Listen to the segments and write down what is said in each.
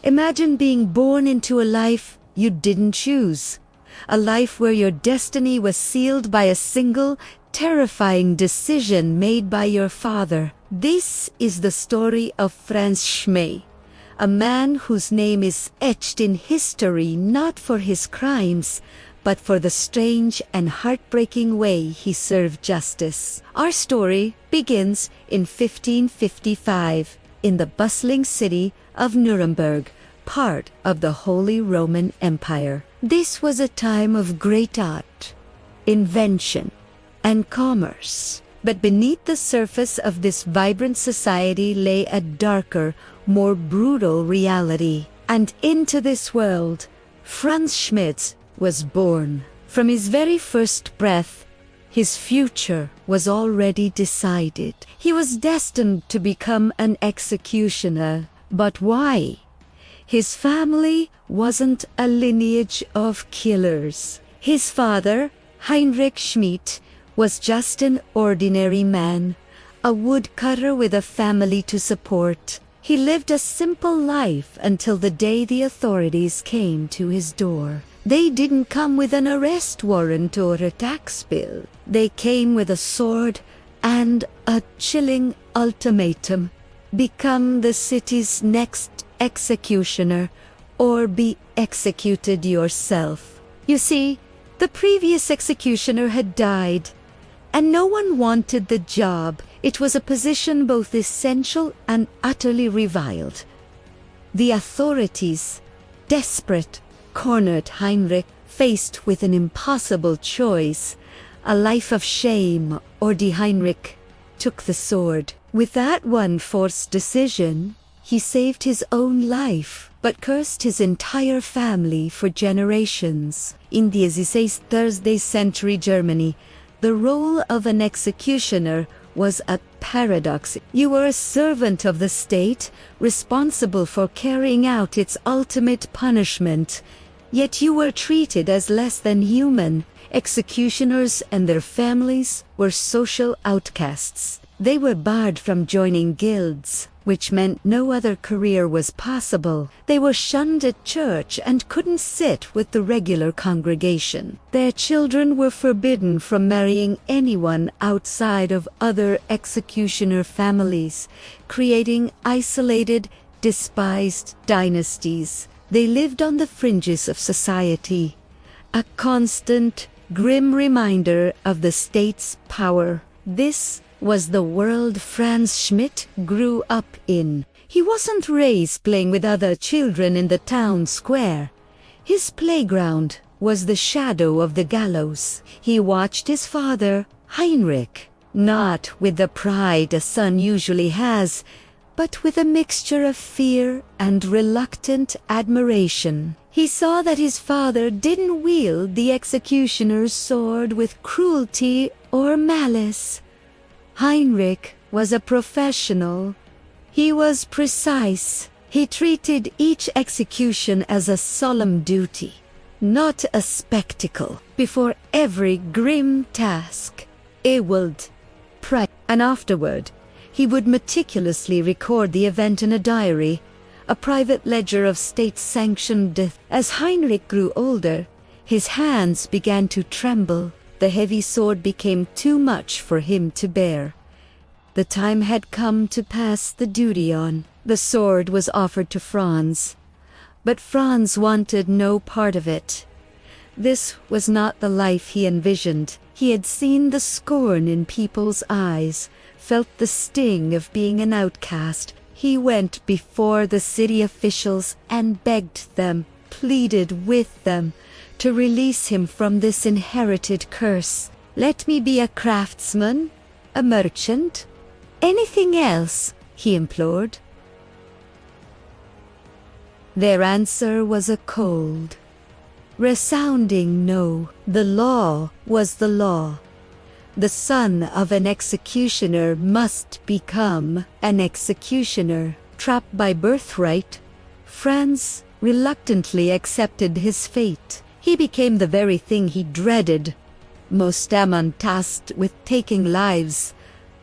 Imagine being born into a life you didn't choose. A life where your destiny was sealed by a single, terrifying decision made by your father. This is the story of Franz Schmidt, a man whose name is etched in history not for his crimes, but for the strange and heartbreaking way he served justice. Our story begins in 1555 in the bustling city of Nuremberg, part of the Holy Roman Empire. This was a time of great art, invention, and commerce. But beneath the surface of this vibrant society lay a darker, more brutal reality. And into this world, Franz Schmidt was born. From his very first breath, his future was already decided. He was destined to become an executioner. But why? His family wasn't a lineage of killers. His father, Heinrich Schmidt, was just an ordinary man, a woodcutter with a family to support. He lived a simple life until the day the authorities came to his door. They didn't come with an arrest warrant or a tax bill. They came with a sword and a chilling ultimatum: become the city's next executioner or be executed yourself. You see, the previous executioner had died, and no one wanted the job. It was a position both essential and utterly reviled. The authorities, desperate, cornered Heinrich, faced with an impossible choice: a life of shame or die. Heinrich took the sword. With that one forced decision, he saved his own life, but cursed his entire family for generations. In the 16th century Germany, the role of an executioner was a paradox. You were a servant of the state, responsible for carrying out its ultimate punishment, yet you were treated as less than human. Executioners and their families were social outcasts. They were barred from joining guilds, which meant no other career was possible. They were shunned at church and couldn't sit with the regular congregation. Their children were forbidden from marrying anyone outside of other executioner families, creating isolated, despised dynasties. They lived on the fringes of society, a constant, grim reminder of the state's power. This was the world Franz Schmidt grew up in. He wasn't raised playing with other children in the town square. His playground was the shadow of the gallows. He watched his father, Heinrich, not with the pride a son usually has, but with a mixture of fear and reluctant admiration. He saw that his father didn't wield the executioner's sword with cruelty or malice. Heinrich was a professional. He was precise. He treated each execution as a solemn duty, not a spectacle. Before every grim task, he would pray, and afterward, he would meticulously record the event in a diary, a private ledger of state-sanctioned death. As Heinrich grew older, his hands began to tremble. The heavy sword became too much for him to bear. The time had come to pass the duty on. The sword was offered to Franz, but Franz wanted no part of it. This was not the life he envisioned. He had seen the scorn in people's eyes, felt the sting of being an outcast. He went before the city officials and begged them, pleaded with them, to release him from this inherited curse. "Let me be a craftsman, a merchant, anything else," he implored. Their answer was a cold, resounding no. The law was the law. The son of an executioner must become an executioner. Trapped by birthright, Franz reluctantly accepted his fate. He became the very thing he dreaded, most amon tasked with taking lives,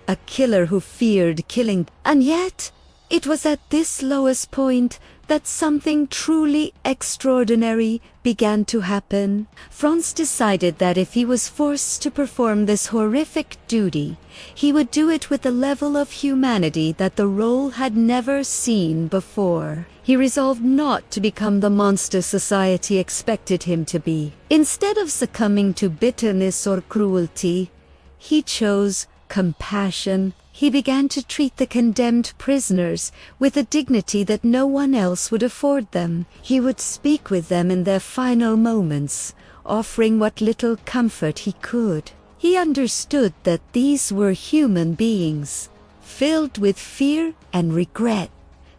a killer who feared killing. And yet, it was at this lowest point that something truly extraordinary began to happen. Franz decided that if he was forced to perform this horrific duty, he would do it with a level of humanity that the role had never seen before. He resolved not to become the monster society expected him to be. Instead of succumbing to bitterness or cruelty, he chose compassion. He began to treat the condemned prisoners with a dignity that no one else would afford them. He would speak with them in their final moments, offering what little comfort he could. He understood that these were human beings, filled with fear and regret,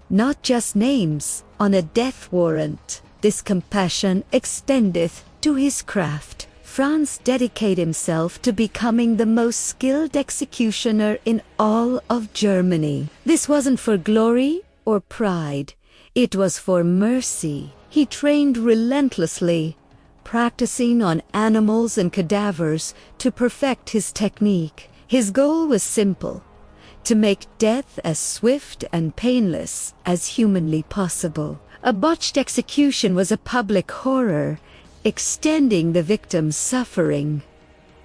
not just names on a death warrant. This compassion extendeth to his craft. Franz dedicated himself to becoming the most skilled executioner in all of Germany. This wasn't for glory or pride. It was for mercy. He trained relentlessly, practicing on animals and cadavers to perfect his technique. His goal was simple: to make death as swift and painless as humanly possible. A botched execution was a public horror, extending the victim's suffering.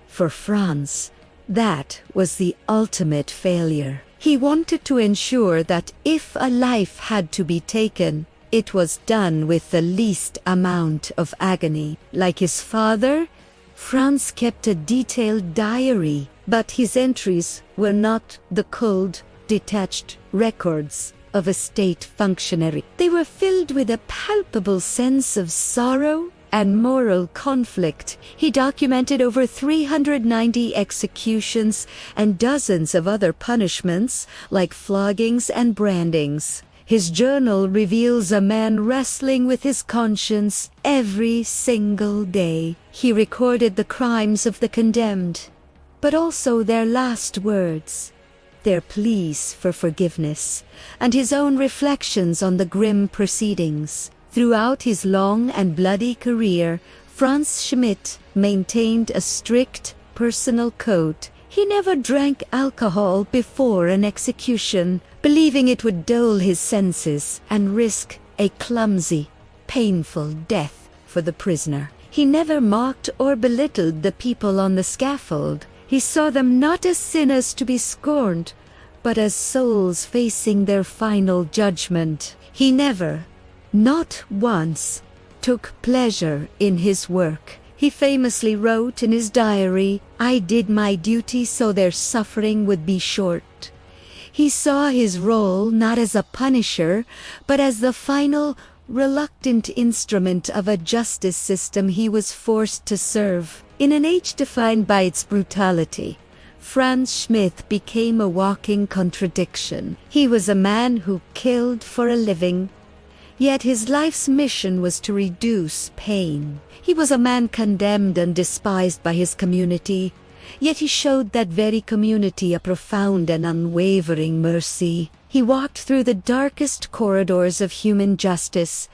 For Franz, that was the ultimate failure. He wanted to ensure that if a life had to be taken, it was done with the least amount of agony. Like his father, Franz kept a detailed diary, but his entries were not the cold, detached records of a state functionary. They were filled with a palpable sense of sorrow and moral conflict. He documented over 390 executions and dozens of other punishments, like floggings and brandings. His journal reveals a man wrestling with his conscience every single day. He recorded the crimes of the condemned, but also their last words, their pleas for forgiveness, and his own reflections on the grim proceedings. Throughout his long and bloody career, Franz Schmidt maintained a strict personal code. He never drank alcohol before an execution, believing it would dull his senses and risk a clumsy, painful death for the prisoner. He never mocked or belittled the people on the scaffold. He saw them not as sinners to be scorned, but as souls facing their final judgment. He never, not once, took pleasure in his work. He famously wrote in his diary, "I did my duty so their suffering would be short." He saw his role not as a punisher, but as the final, reluctant instrument of a justice system he was forced to serve. In an age defined by its brutality, Franz Schmidt became a walking contradiction. He was a man who killed for a living, yet his life's mission was to reduce pain. He was a man condemned and despised by his community, yet he showed that very community a profound and unwavering mercy. He walked through the darkest corridors of human justice,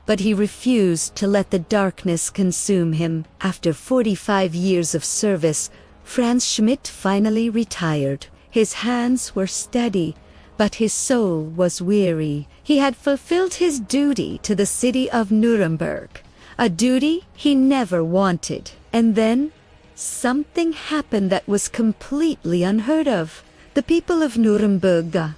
but he refused to let the darkness consume him. After 45 years of service, Franz Schmidt finally retired. His hands were steady, but his soul was weary. He had fulfilled his duty to the city of Nuremberg, a duty he never wanted. And then, something happened that was completely unheard of. The people of Nuremberg,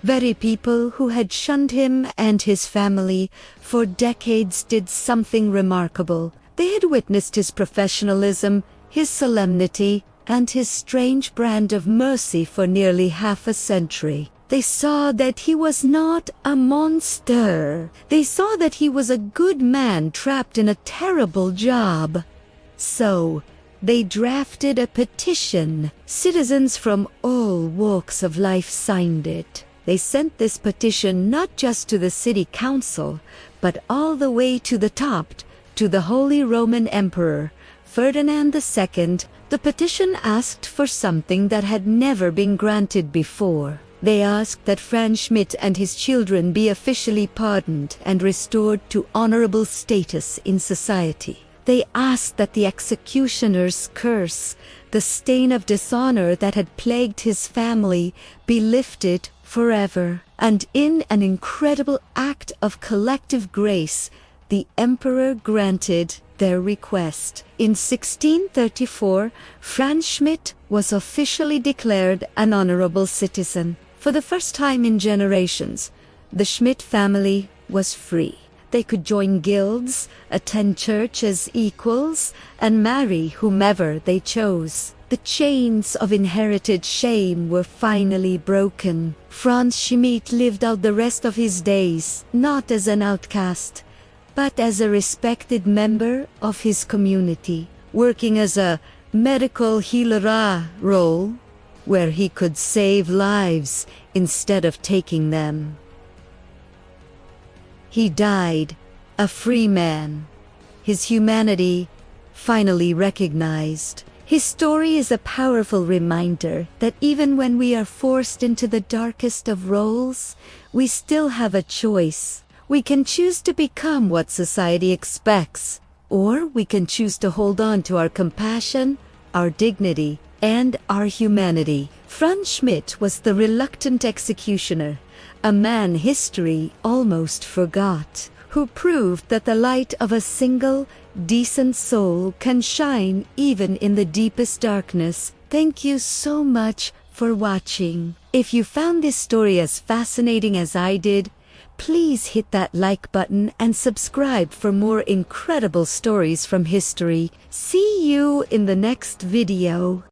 very people who had shunned him and his family for decades, did something remarkable. They had witnessed his professionalism, his solemnity, and his strange brand of mercy for nearly half a century. They saw that he was not a monster. They saw that he was a good man trapped in a terrible job. So, they drafted a petition. Citizens from all walks of life signed it. They sent this petition not just to the city council, but all the way to the top, to the Holy Roman Emperor, Ferdinand II. The petition asked for something that had never been granted before. They asked that Franz Schmidt and his children be officially pardoned and restored to honorable status in society. They asked that the executioner's curse, the stain of dishonor that had plagued his family, be lifted forever. And in an incredible act of collective grace, the emperor granted their request. In 1634, Franz Schmidt was officially declared an honorable citizen. For the first time in generations, the Schmidt family was free. They could join guilds, attend church as equals, and marry whomever they chose. The chains of inherited shame were finally broken. Franz Schmidt lived out the rest of his days, not as an outcast, but as a respected member of his community, working as a medical healer role, where he could save lives instead of taking them. He died, a free man, his humanity finally recognized. His story is a powerful reminder that even when we are forced into the darkest of roles, we still have a choice. We can choose to become what society expects, or we can choose to hold on to our compassion, our dignity, and our humanity. Franz Schmidt was the reluctant executioner, a man history almost forgot, who proved that the light of a single, decent soul can shine even in the deepest darkness. Thank you so much for watching. If you found this story as fascinating as I did, please hit that like button and subscribe for more incredible stories from history. See you in the next video.